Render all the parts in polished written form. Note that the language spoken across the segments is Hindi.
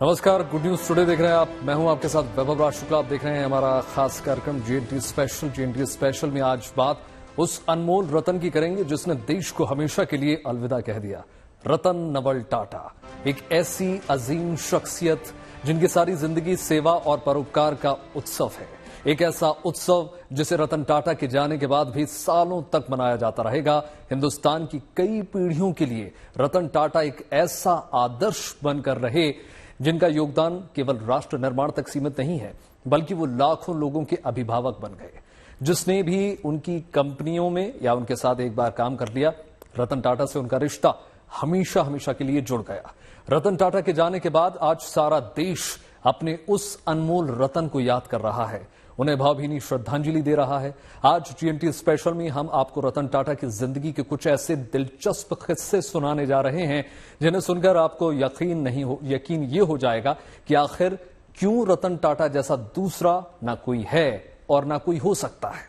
नमस्कार, गुड न्यूज टुडे देख रहे हैं आप। मैं हूं आपके साथ वैभव राज शुक्ला। आप देख रहे हैं हमारा खास कार्यक्रम जीएनटी स्पेशल। जीएनटी स्पेशल में आज बात उस अनमोल रतन की करेंगे जिसने देश को हमेशा के लिए अलविदा कह दिया। रतन नवल टाटा, एक ऐसी अजीम शख्सियत जिनकी सारी जिंदगी सेवा और परोपकार का उत्सव है। एक ऐसा उत्सव जिसे रतन टाटा के जाने के बाद भी सालों तक मनाया जाता रहेगा। हिंदुस्तान की कई पीढ़ियों के लिए रतन टाटा एक ऐसा आदर्श बनकर रहे जिनका योगदान केवल राष्ट्र निर्माण तक सीमित नहीं है, बल्कि वो लाखों लोगों के अभिभावक बन गए। जिसने भी उनकी कंपनियों में या उनके साथ एक बार काम कर लिया, रतन टाटा से उनका रिश्ता हमेशा हमेशा के लिए जुड़ गया। रतन टाटा के जाने के बाद आज सारा देश अपने उस अनमोल रतन को याद कर रहा है, उन्हें भावभीनी श्रद्धांजलि दे रहा है। आज जीएनटी स्पेशल में हम आपको रतन टाटा की जिंदगी के कुछ ऐसे दिलचस्प किस्से सुनाने जा रहे हैं जिन्हें सुनकर आपको यकीन ये हो जाएगा कि आखिर क्यों रतन टाटा जैसा दूसरा ना कोई है और ना कोई हो सकता है।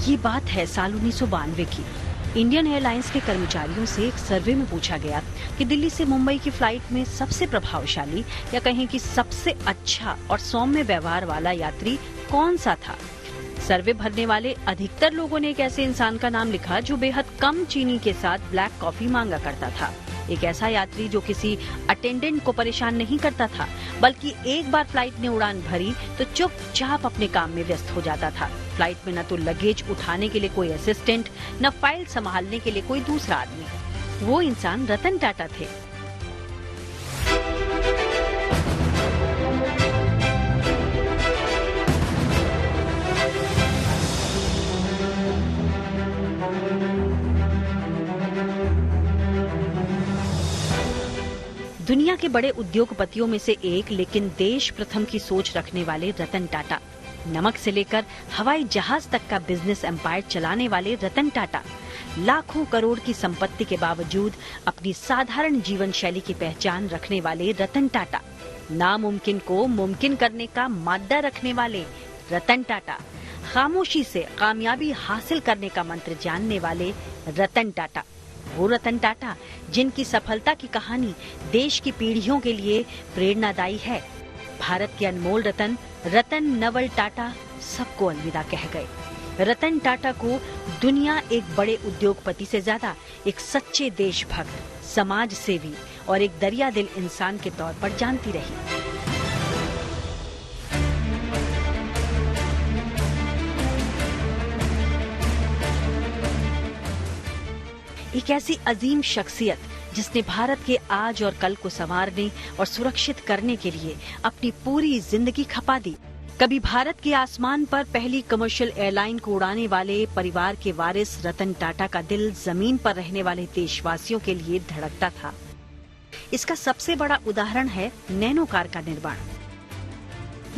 ये बात है साल 1992 की। इंडियन एयरलाइंस के कर्मचारियों से एक सर्वे में पूछा गया कि दिल्ली से मुंबई की फ्लाइट में सबसे प्रभावशाली या कहें कि सबसे अच्छा और सौम्य व्यवहार वाला यात्री कौन सा था। सर्वे भरने वाले अधिकतर लोगों ने एक ऐसे इंसान का नाम लिखा जो बेहद कम चीनी के साथ ब्लैक कॉफी मांगा करता था। एक ऐसा यात्री जो किसी अटेंडेंट को परेशान नहीं करता था, बल्कि एक बार फ्लाइट ने उड़ान भरी तो चुपचाप अपने काम में व्यस्त हो जाता था। फ्लाइट में न तो लगेज उठाने के लिए कोई असिस्टेंट, न फाइल संभालने के लिए कोई दूसरा आदमी। वो इंसान रतन टाटा थे। दुनिया के बड़े उद्योगपतियों में से एक, लेकिन देश प्रथम की सोच रखने वाले रतन टाटा। नमक से लेकर हवाई जहाज तक का बिजनेस एम्पायर चलाने वाले रतन टाटा। लाखों करोड़ की संपत्ति के बावजूद अपनी साधारण जीवन शैली की पहचान रखने वाले रतन टाटा। नामुमकिन को मुमकिन करने का मादा रखने वाले रतन टाटा। खामोशी से कामयाबी हासिल करने का मंत्र जानने वाले रतन टाटा। वो रतन टाटा जिनकी सफलता की कहानी देश की पीढ़ियों के लिए प्रेरणादायी है। भारत के अनमोल रतन रतन नवल टाटा सबको अलविदा कह गए। रतन टाटा को दुनिया एक बड़े उद्योगपति से ज्यादा एक सच्चे देशभक्त, समाज सेवी और एक दरिया दिल इंसान के तौर पर जानती रही। एक ऐसी अजीम शख्सियत जिसने भारत के आज और कल को संवारने और सुरक्षित करने के लिए अपनी पूरी जिंदगी खपा दी। कभी भारत के आसमान पर पहली कमर्शियल एयरलाइन को उड़ाने वाले परिवार के वारिस रतन टाटा का दिल जमीन पर रहने वाले देशवासियों के लिए धड़कता था। इसका सबसे बड़ा उदाहरण है नैनो कार का निर्माण।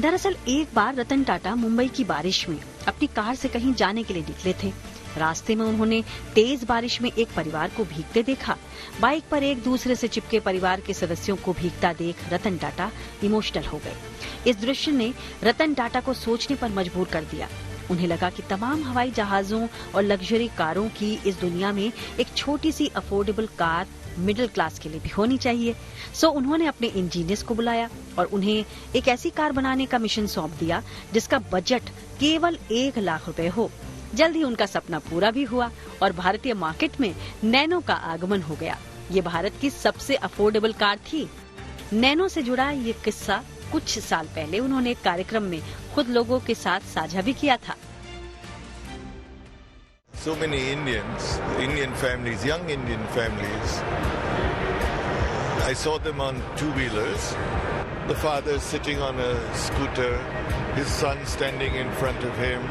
दरअसल एक बार रतन टाटा मुंबई की बारिश में अपनी कार से कहीं जाने के लिए निकले थे। रास्ते में उन्होंने तेज बारिश में एक परिवार को भीगते देखा। बाइक पर एक दूसरे से चिपके परिवार के सदस्यों को भीगता देख रतन टाटा इमोशनल हो गए। इस दृश्य ने रतन टाटा को सोचने पर मजबूर कर दिया। उन्हें लगा कि तमाम हवाई जहाजों और लग्जरी कारों की इस दुनिया में एक छोटी सी अफोर्डेबल कार मिडिल क्लास के लिए भी होनी चाहिए। सो उन्होंने अपने इंजीनियर्स को बुलाया और उन्हें एक ऐसी कार बनाने का मिशन सौंप दिया जिसका बजट केवल 1 लाख रुपए हो। जल्द ही उनका सपना पूरा भी हुआ और भारतीय मार्केट में नैनो का आगमन हो गया। ये भारत की सबसे अफोर्डेबल कार थी। नैनो से जुड़ा ये किस्सा कुछ साल पहले उन्होंने एक कार्यक्रम में खुद लोगों के साथ साझा भी किया था। So many Indian families, young Indian families. I saw them on two-wheelers. The father sitting on a scooter, his son standing in front of him,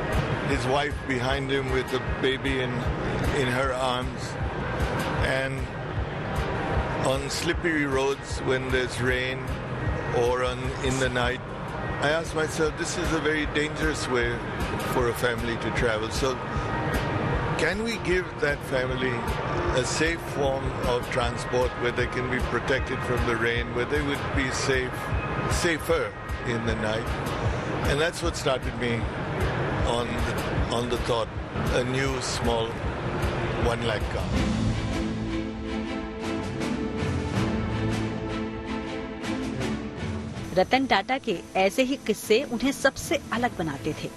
his wife behind him with the baby in her arms. And on slippery roads when there's rain or in the night, I asked myself, this is a very dangerous way for a family to travel. So can we give that family a safe form of transport where they can be protected from the rain, where they would be safer in the night? And that's what started me on the thought, a new small 1 lakh car. Ratan Tata के ऐसे ही किस्से उन्हें सबसे अलग बनाते थे।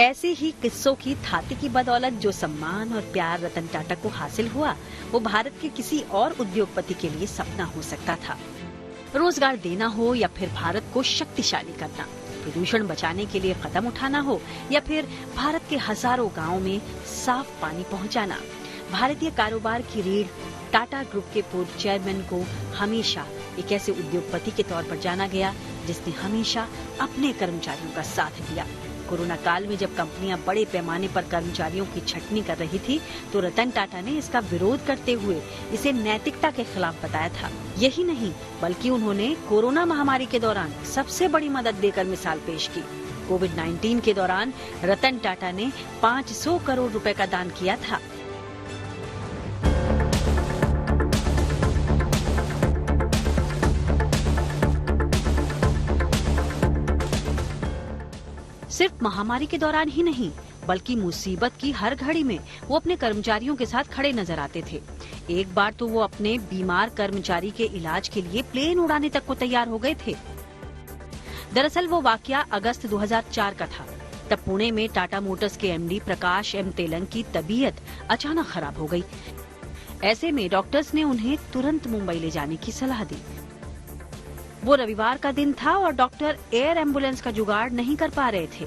ऐसे ही किस्सों की थाती की बदौलत जो सम्मान और प्यार रतन टाटा को हासिल हुआ, वो भारत के किसी और उद्योगपति के लिए सपना हो सकता था। रोजगार देना हो या फिर भारत को शक्तिशाली करना, प्रदूषण बचाने के लिए कदम उठाना हो या फिर भारत के हजारों गांवों में साफ पानी पहुंचाना, भारतीय कारोबार की रीढ़ टाटा ग्रुप के पूर्व चेयरमैन को हमेशा एक ऐसे उद्योगपति के तौर पर जाना गया जिसने हमेशा अपने कर्मचारियों का साथ दिया। कोरोना काल में जब कंपनियां बड़े पैमाने पर कर्मचारियों की छटनी कर रही थी, तो रतन टाटा ने इसका विरोध करते हुए इसे नैतिकता के खिलाफ बताया था। यही नहीं, बल्कि उन्होंने कोरोना महामारी के दौरान सबसे बड़ी मदद देकर मिसाल पेश की। कोविड-19 के दौरान रतन टाटा ने 500 करोड़ रुपए का दान किया था। सिर्फ महामारी के दौरान ही नहीं, बल्कि मुसीबत की हर घड़ी में वो अपने कर्मचारियों के साथ खड़े नजर आते थे। एक बार तो वो अपने बीमार कर्मचारी के इलाज के लिए प्लेन उड़ाने तक को तैयार हो गए थे। दरअसल वो वाकया अगस्त 2004 का था। तब पुणे में टाटा मोटर्स के एमडी प्रकाश एम तेलंग की तबीयत अचानक खराब हो गई। ऐसे में डॉक्टर्स ने उन्हें तुरंत मुंबई ले जाने की सलाह दी। वो रविवार का दिन था और डॉक्टर एयर एम्बुलेंस का जुगाड़ नहीं कर पा रहे थे।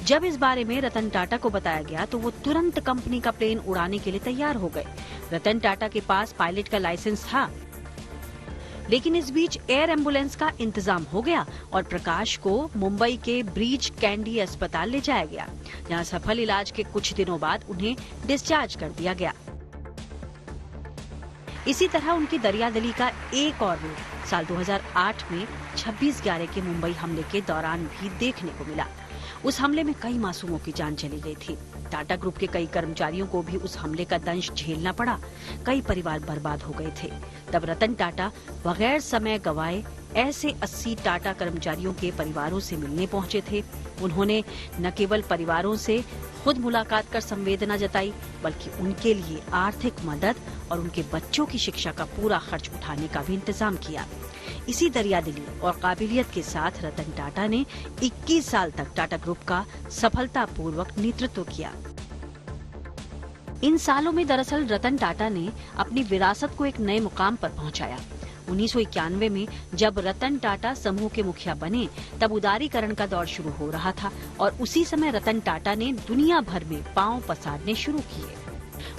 जब इस बारे में रतन टाटा को बताया गया तो वो तुरंत कंपनी का प्लेन उड़ाने के लिए तैयार हो गए। रतन टाटा के पास पायलट का लाइसेंस था, लेकिन इस बीच एयर एम्बुलेंस का इंतजाम हो गया और प्रकाश को मुंबई के ब्रीच कैंडी अस्पताल ले जाया गया, जहां सफल इलाज के कुछ दिनों बाद उन्हें डिस्चार्ज कर दिया गया। इसी तरह उनकी दरियादिली का एक और रूप साल 2008 में 26/11 के मुंबई हमले के दौरान भी देखने को मिला। उस हमले में कई मासूमों की जान चली गई थी। टाटा ग्रुप के कई कर्मचारियों को भी उस हमले का दंश झेलना पड़ा। कई परिवार बर्बाद हो गए थे। तब रतन टाटा बगैर समय गवाए ऐसे 80 टाटा कर्मचारियों के परिवारों से मिलने पहुंचे थे। उन्होंने न केवल परिवारों से खुद मुलाकात कर संवेदना जताई, बल्कि उनके लिए आर्थिक मदद और उनके बच्चों की शिक्षा का पूरा खर्च उठाने का भी इंतजाम किया। इसी दरियादिली और काबिलियत के साथ रतन टाटा ने 21 साल तक टाटा ग्रुप का सफलतापूर्वक नेतृत्व किया। इन सालों में दरअसल रतन टाटा ने अपनी विरासत को एक नए मुकाम पर पहुंचाया। 1991 में जब रतन टाटा समूह के मुखिया बने, तब उदारीकरण का दौर शुरू हो रहा था और उसी समय रतन टाटा ने दुनिया भर में पांव पसारने शुरू किए।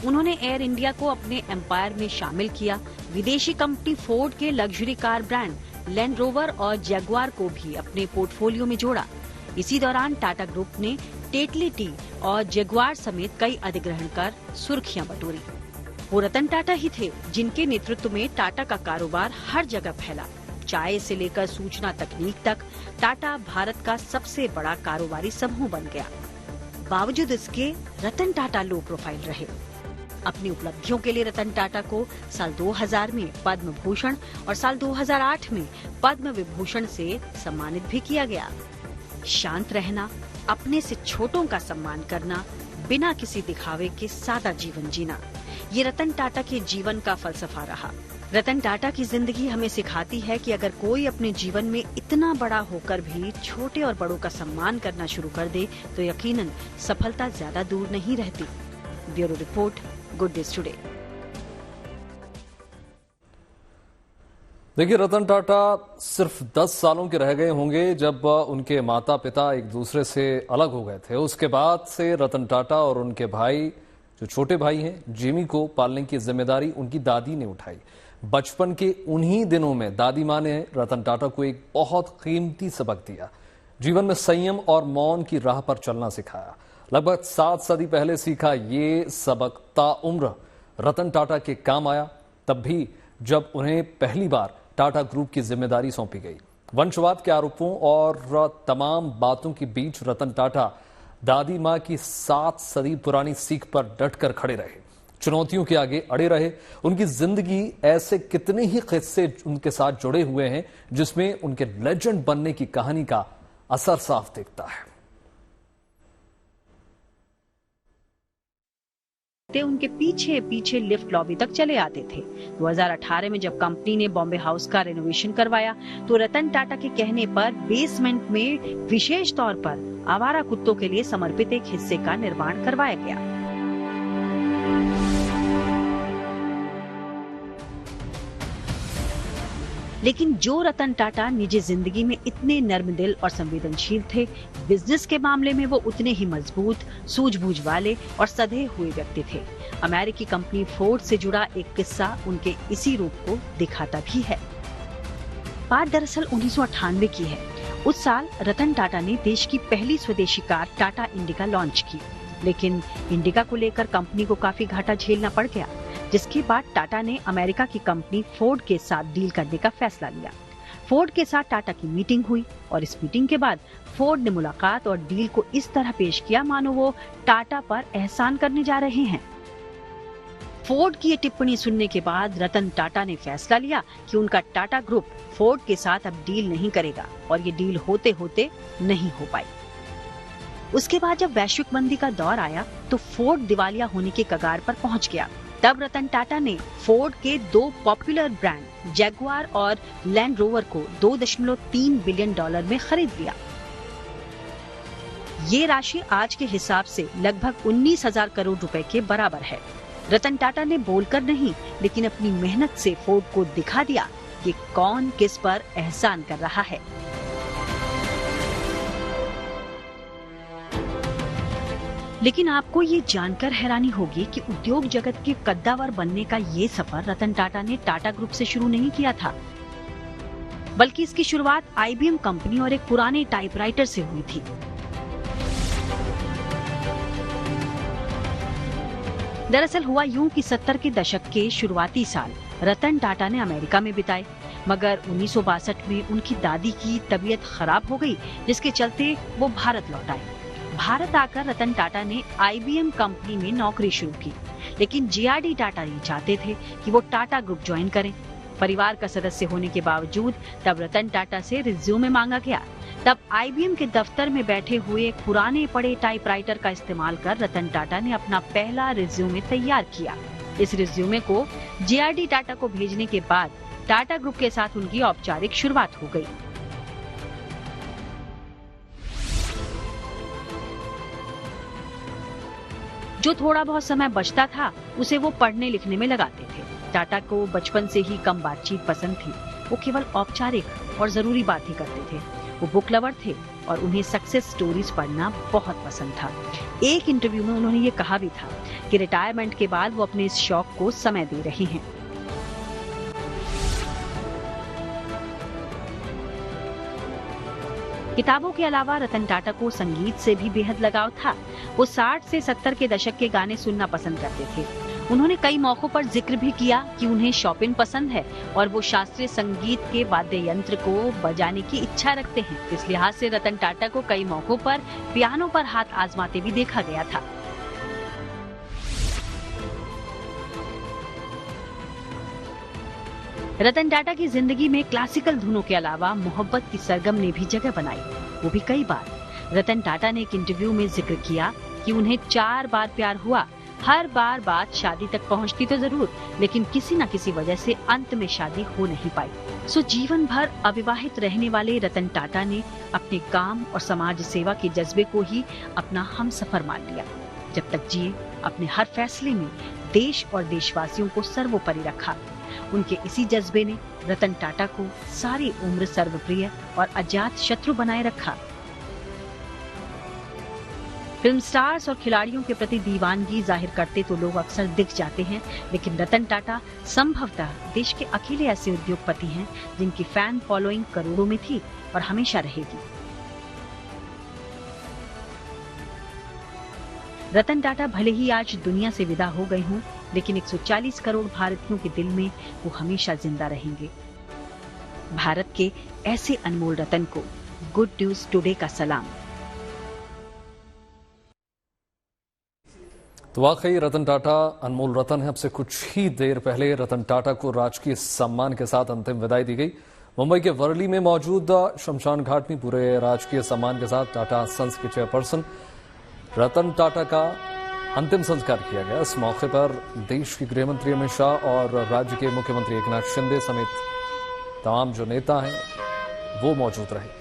उन्होंने एयर इंडिया को अपने एम्पायर में शामिल किया। विदेशी कंपनी फोर्ड के luxury car brand land rover और जैगुआर को भी अपने पोर्टफोलियो में जोड़ा। इसी दौरान टाटा ग्रुप ने टेटली टी और जैगुआर समेत कई अधिग्रहण कर सुर्खियां बटोरी। वो रतन टाटा ही थे जिनके नेतृत्व में टाटा का कारोबार हर जगह फैला। चाय से लेकर सूचना तकनीक तक टाटा भारत का सबसे बड़ा कारोबारी समूह बन गया। बावजूद इसके रतन टाटा लो प्रोफाइल रहे। अपनी उपलब्धियों के लिए रतन टाटा को साल 2000 में पद्म भूषण और साल 2008 में पद्म विभूषण से सम्मानित भी किया गया। शांत रहना, अपने से छोटों का सम्मान करना, बिना किसी दिखावे के सादा जीवन जीना, ये रतन टाटा के जीवन का फलसफा रहा। रतन टाटा की जिंदगी हमें सिखाती है कि अगर कोई अपने जीवन में इतना बड़ा होकर भी छोटे और बड़ों का सम्मान करना शुरू कर दे, तो यकीनन सफलता ज्यादा दूर नहीं रहती। Bureau report, good news today. देखिए, रतन टाटा सिर्फ 10 सालों के रह गए होंगे जब उनके माता पिता एक दूसरे से अलग हो गए थे। उसके बाद से रतन टाटा और उनके भाई, जो छोटे भाई हैं, जिमी को पालने की जिम्मेदारी उनकी दादी ने उठाई। बचपन के उन्हीं दिनों में दादी माँ ने रतन टाटा को एक बहुत कीमती सबक दिया। जीवन में संयम और मौन की राह पर चलना सिखाया। लगभग 7 सदी पहले सीखा ये सबक ताउम्र रतन टाटा के काम आया, तब भी जब उन्हें पहली बार टाटा ग्रुप की जिम्मेदारी सौंपी गई। वंशवाद के आरोपों और तमाम बातों के बीच रतन टाटा दादी माँ की 7 सदी पुरानी सीख पर डटकर खड़े रहे, चुनौतियों के आगे अड़े रहे। उनकी जिंदगी ऐसे कितने ही किस्से उनके साथ जुड़े हुए हैं जिसमें उनके लेजेंड बनने की कहानी का असर साफ दिखता है। उनके पीछे पीछे लिफ्ट लॉबी तक चले आते थे। 2018 में जब कंपनी ने बॉम्बे हाउस का रेनोवेशन करवाया तो रतन टाटा के कहने पर बेसमेंट में विशेष तौर पर आवारा कुत्तों के लिए समर्पित एक हिस्से का निर्माण करवाया गया। लेकिन जो रतन टाटा निजी जिंदगी में इतने नर्म दिल और संवेदनशील थे, बिजनेस के मामले में वो उतने ही मजबूत, सूझबूझ वाले और सधे हुए व्यक्ति थे। अमेरिकी कंपनी फोर्ड से जुड़ा एक किस्सा उनके इसी रूप को दिखाता भी है। बात दरअसल 1998 की है। उस साल रतन टाटा ने देश की पहली स्वदेशी कार टाटा इंडिका लॉन्च की, लेकिन इंडिका को लेकर कंपनी को काफी घाटा झेलना पड़ गया, जिसके बाद टाटा ने अमेरिका की कंपनी फोर्ड के साथ डील करने का फैसला लिया। फोर्ड के साथ टाटा की मीटिंग हुई और इस मीटिंग के बाद फोर्ड ने मुलाकात और डील को इस तरह पेश किया मानो वो टाटा पर एहसान करने जा रहे हैं। फोर्ड की ये टिप्पणी सुनने के बाद रतन टाटा ने फैसला लिया कि उनका टाटा ग्रुप फोर्ड के साथ अब डील नहीं करेगा और ये डील होते होते नहीं हो पाई। उसके बाद जब वैश्विक मंदी का दौर आया तो फोर्ड दिवालिया होने के कगार पर पहुंच गया। तब रतन टाटा ने फोर्ड के दो पॉपुलर ब्रांड जैगुआर और लैंड रोवर को $2.3 बिलियन में खरीद लिया। ये राशि आज के हिसाब से लगभग 19,000 करोड़ रुपए के बराबर है। रतन टाटा ने बोलकर नहीं, लेकिन अपनी मेहनत से फोर्ड को दिखा दिया कि कौन किस पर एहसान कर रहा है। लेकिन आपको ये जानकर हैरानी होगी कि उद्योग जगत के कद्दावर बनने का ये सफर रतन टाटा ने टाटा ग्रुप से शुरू नहीं किया था, बल्कि इसकी शुरुआत IBM कंपनी और एक पुराने टाइपराइटर से हुई थी। दरअसल हुआ यूं कि 70 के दशक के शुरुआती साल रतन टाटा ने अमेरिका में बिताए, मगर 1962 में उनकी दादी की तबीयत खराब हो गई, जिसके चलते वो भारत लौट आए। भारत आकर रतन टाटा ने IBM कंपनी में नौकरी शुरू की, लेकिन JRD टाटा ये चाहते थे कि वो टाटा ग्रुप ज्वाइन करें। परिवार का सदस्य होने के बावजूद तब रतन टाटा से रिज्यूमे मांगा गया। तब IBM के दफ्तर में बैठे हुए एक पुराने पड़े टाइपराइटर का इस्तेमाल कर रतन टाटा ने अपना पहला रिज्यूमे तैयार किया। इस रिज्यूमे को JRD टाटा को भेजने के बाद टाटा ग्रुप के साथ उनकी औपचारिक शुरुआत हो गई। जो थोड़ा बहुत समय बचता था उसे वो पढ़ने लिखने में लगाते थे। टाटा को बचपन से ही कम बातचीत पसंद थी। वो केवल औपचारिक और जरूरी बात ही करते थे। वो बुक लवर थे और उन्हें सक्सेस स्टोरीज पढ़ना बहुत पसंद था। एक इंटरव्यू में उन्होंने ये कहा भी था कि रिटायरमेंट के बाद वो अपने इस शौक को समय दे रहे हैं। किताबों के अलावा रतन टाटा को संगीत से भी बेहद लगाव था। वो 60 से 70 के दशक के गाने सुनना पसंद करते थे। उन्होंने कई मौकों पर जिक्र भी किया कि उन्हें शॉपिंग पसंद है और वो शास्त्रीय संगीत के वाद्य यंत्र को बजाने की इच्छा रखते हैं। इस लिहाज से रतन टाटा को कई मौकों पर पियानो पर हाथ आजमाते भी देखा गया था। रतन टाटा की जिंदगी में क्लासिकल धुनों के अलावा मोहब्बत की सरगम ने भी जगह बनाई, वो भी कई बार। रतन टाटा ने एक इंटरव्यू में जिक्र किया कि उन्हें 4 बार प्यार हुआ। हर बार बात शादी तक पहुंचती तो जरूर, लेकिन किसी न किसी वजह से अंत में शादी हो नहीं पाई। सो जीवन भर अविवाहित रहने वाले रतन टाटा ने अपने काम और समाज सेवा के जज्बे को ही अपना हमसफर मान लिया। जब तक जिए अपने हर फैसले में देश और देशवासियों को सर्वोपरि रखा। उनके इसी जज्बे ने रतन टाटा को सारी उम्र सर्वप्रिय और अजात शत्रु बनाए रखा। फिल्म स्टार्स और खिलाड़ियों के प्रति दीवानगी जाहिर करते तो लोग अक्सर दिख जाते हैं, लेकिन रतन टाटा संभवतः देश के अकेले ऐसे उद्योगपति हैं जिनकी फैन फॉलोइंग करोड़ों में थी और हमेशा रहेगी। रतन टाटा भले ही आज दुनिया से विदा हो गए हों, लेकिन 140 करोड़ भारतीयों के दिल में वो हमेशा जिंदा रहेंगे। भारत के ऐसे अनमोल रतन को गुड न्यूज टुडे का सलाम। तो वाकई रतन टाटा अनमोल रतन है। अब से कुछ ही देर पहले रतन टाटा को राजकीय सम्मान के साथ अंतिम विदाई दी गई। मुंबई के वर्ली में मौजूद शमशान घाट में पूरे राजकीय सम्मान के साथ टाटा सन्स के चेयरपर्सन रतन टाटा का अंतिम संस्कार किया गया। इस मौके पर देश के गृह मंत्री अमित शाह और राज्य के मुख्यमंत्री एकनाथ शिंदे समेत तमाम जो नेता हैं वो मौजूद रहे।